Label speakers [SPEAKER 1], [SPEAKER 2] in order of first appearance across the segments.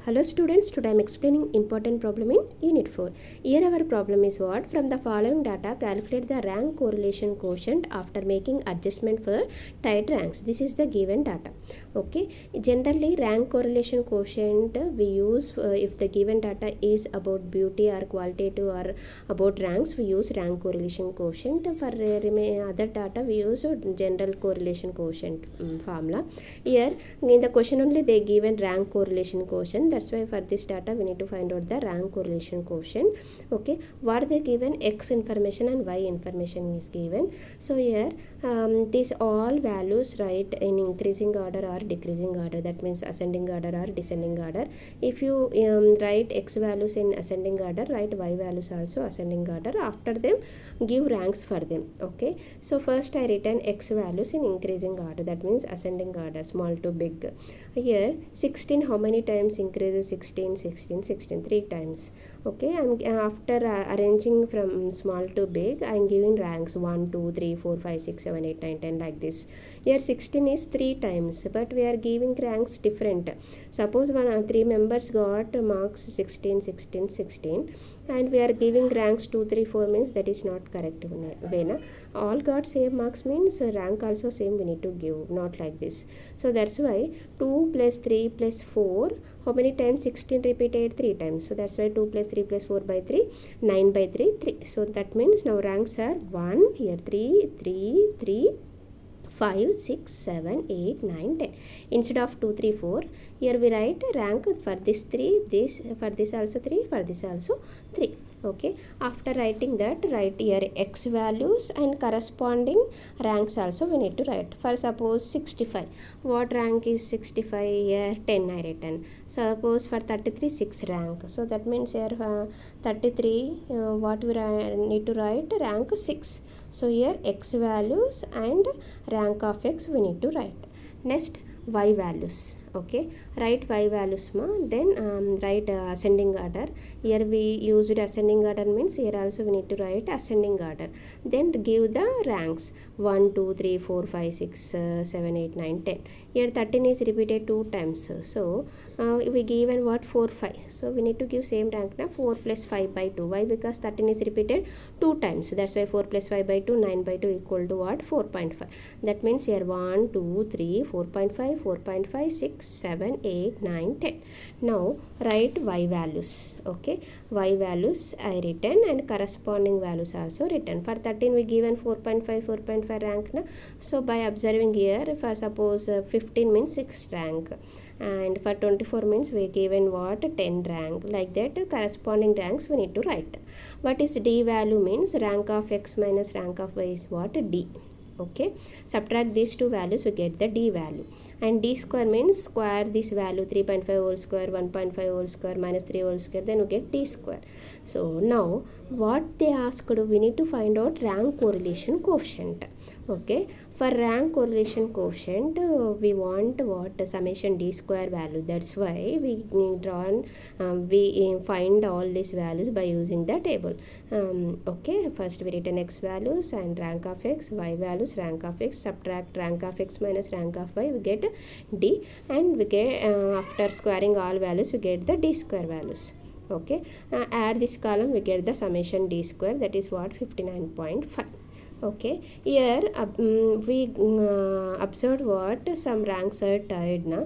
[SPEAKER 1] Hello students, today I am explaining important problem in unit 4. Here our problem is what? From the following data, calculate the rank correlation quotient after making adjustment for tied ranks. This is the given data. Okay. Generally, rank correlation quotient we use if the given data is about beauty or qualitative or about ranks, we use rank correlation quotient. For other data, we use general correlation quotient formula. Here in the question only they given rank correlation quotient. That's why for this data we need to find out the rank correlation quotient. Okay, what they given, x information and y information is given. So here these all values write in increasing order or decreasing order, that means ascending order or descending order. If you write x values in ascending order, write y values also ascending order. After them give ranks for them. Okay, so first I written x values in increasing order, that means ascending order, small to big. Here 16 how many times increases? 16 3 times. Okay, I'm after arranging from small to big, I'm giving ranks 1 2 3 4 5 6 7 8 9 10 like this. Here 16 is 3 times, but we are giving ranks different. Suppose three members got marks 16 and we are giving ranks 2 3 4 means that is not correct way na? All got same marks means rank also same we need to give, not like this. So that's why 2 plus 3 plus 4, how many times? 16 repeated 3 times. So that's why 2 plus 3 plus 4 by 3, 9 by 3, 3. So that means now ranks are 1, here 3, 5, 6, 7, 8, 9, 10. Instead of 2, 3, 4, here we write rank for this 3, this, for this also 3, for this also 3. Okay, after writing that, write here x values and corresponding ranks also we need to write. For suppose 65, what rank is 65? Here 10 I written. Suppose for 33, 6 rank. So that means here 33, what we need to write? Rank 6. So here x values and rank of x we need to write. Next y values. Okay, write y values ma, then write ascending order. Here we used ascending order means here also we need to write ascending order. Then give the ranks 1 2 3 4 5 6 7 8 9 10. Here 13 is repeated 2 times, so we given what? 4 5. So we need to give same rank na, 4 plus 5 by 2. Why? Because 13 is repeated 2 times. So that's why 4 plus 5 by 2, 9 by 2 equal to what? 4.5. That means here 1 2 3 4.5 4.5 6 7 8 9 10. Now write y values. Okay, y values I written and corresponding values also written. For 13 we given 4.5 rank na. So by observing here, for suppose 15 means 6 rank, and for 24 means we given what? 10 rank. Like that corresponding ranks we need to write. What is d value? Means rank of x minus rank of y is what? D. Okay, subtract these two values, we get the d value. And d square means square this value, 3.5 whole square, 1.5 whole square, minus 3 whole square, then we get d square. So now what they asked, we need to find out rank correlation quotient. Okay, for rank correlation quotient we want what? Summation d square value. That's why we we find all these values by using the table. Okay, first we written x values and rank of x, y values, rank of x, subtract rank of x minus rank of y, we get d, and we get after squaring all values we get the d square values. Okay, add this column, we get the summation d square, that is what? 59.5. Okay, here we observed what? Some ranks are tied na,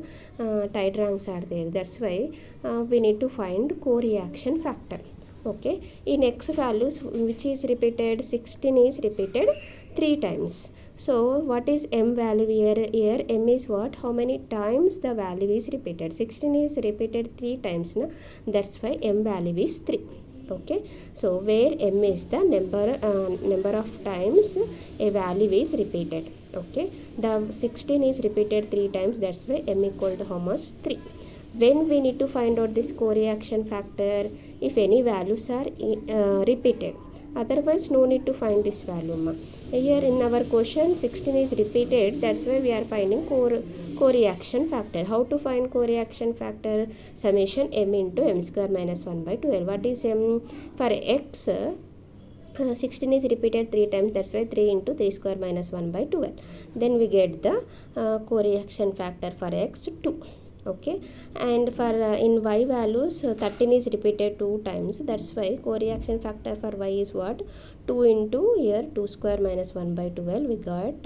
[SPEAKER 1] tied ranks are there. That's why we need to find co-reaction factor. Okay, in x values which is repeated? 16 is repeated 3 times. So what is m value here? Here m is what? How many times the value is repeated? 16 is repeated 3 times na, that's why m value is 3. Okay, so where m is the number of times a value is repeated. Okay, the 16 is repeated 3 times, that's why m equal to how much? 3. When we need to find out this co-reaction factor? If any values are repeated, otherwise no need to find this value ma. Here in our question 16 is repeated, that's why we are finding co-reaction factor. How to find co-reaction factor? Summation m into m square minus 1 by 12. What is m? For x 16 is repeated 3 times, that's why 3 into 3 square minus 1 by 12. Then we get the co-reaction factor for x 2. Okay, and for in y values 13 is repeated 2 times, that's why co-reaction factor for y is what, 2 into here 2 square minus 1 by 12, we got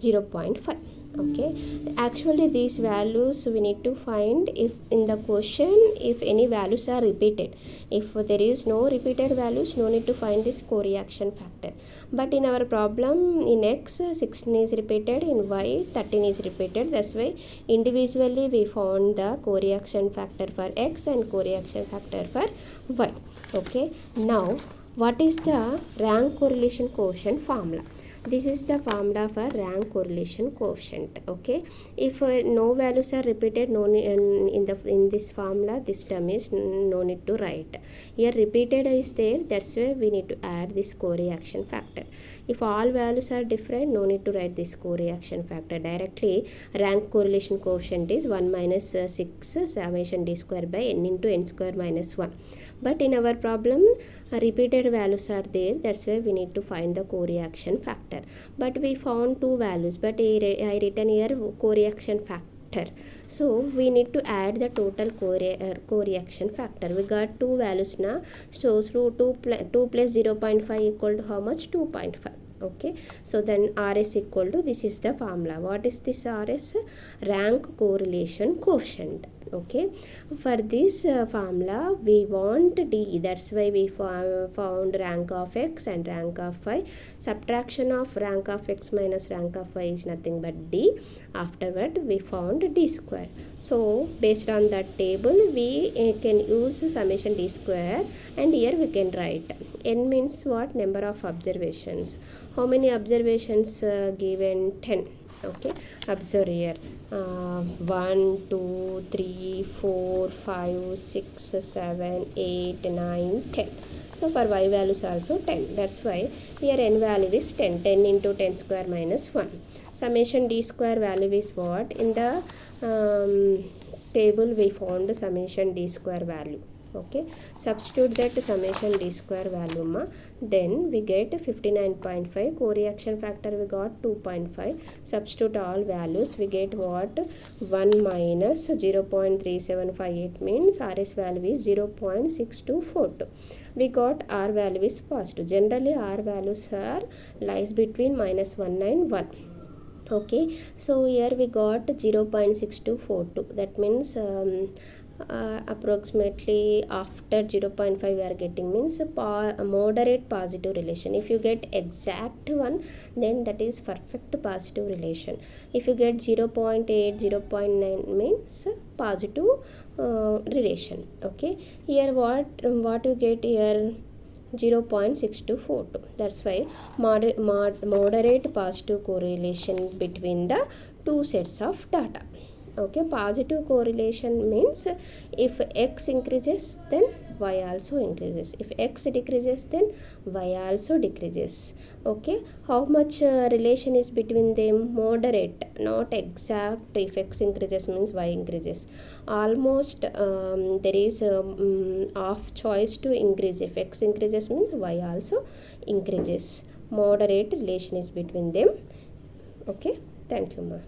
[SPEAKER 1] 0.5. okay, actually these values we need to find if in the question if any values are repeated. If there is no repeated values, no need to find this co-reaction factor. But in our problem, in x 16 is repeated, in y 13 is repeated, that's why individually we found the co-reaction factor for x and co-reaction factor for y. Okay, now what is the rank correlation coefficient formula? This is the formula for rank correlation coefficient. Okay, if no values are repeated, no in this formula this term is no need to write. Here repeated is there, that's why we need to add this co-reaction factor. If all values are different, no need to write this co-reaction factor. Directly rank correlation coefficient is 1 minus 6 summation d square by n into n square minus 1. But in our problem repeated values are there, that's why we need to find the co-reaction factor. But we found two values, but I written here co-reaction factor, so we need to add the total co-reaction factor. We got two values now, so 2 plus 0.5 equal to how much, 2.5. okay, so then RS equal to, this is the formula. What is this RS? Rank correlation coefficient. Okay, for this formula we want D, that's why we found rank of x and rank of y. Subtraction of rank of x minus rank of y is nothing but D. Afterward we found D square. So based on that table we can use summation D square, and here we can write n means what, number of observations. How many observations given? 10. okay, observe here 1 2 3 4 5 6 7 8 9 10. So for y values also 10, that's why here n value is 10. 10 into 10 square minus 1. Summation d square value is what, in the table we found summation d square value. Okay, substitute that summation d square value ma, then we get 59.5. co-reaction factor we got 2.5. substitute all values, we get what, 1 minus 0.3758 means RS value is 0.6242. we got R value is positive. Generally R values are lies between minus 1 and 1. okay, so here we got 0.6242, that means approximately after 0.5 we are getting, means a moderate positive relation. If you get exact one, then that is perfect positive relation. If you get 0.8 0.9 means positive relation. okay, here what you get here, 0.6242. that's why moderate positive correlation between the two sets of data. okay, positive correlation means if x increases then y also increases, if x decreases then y also decreases. okay, how much relation is between them? Moderate, not exact. If x increases means y increases, almost there is off choice to increase. If x increases means y also increases. Moderate relation is between them. okay, thank you ma.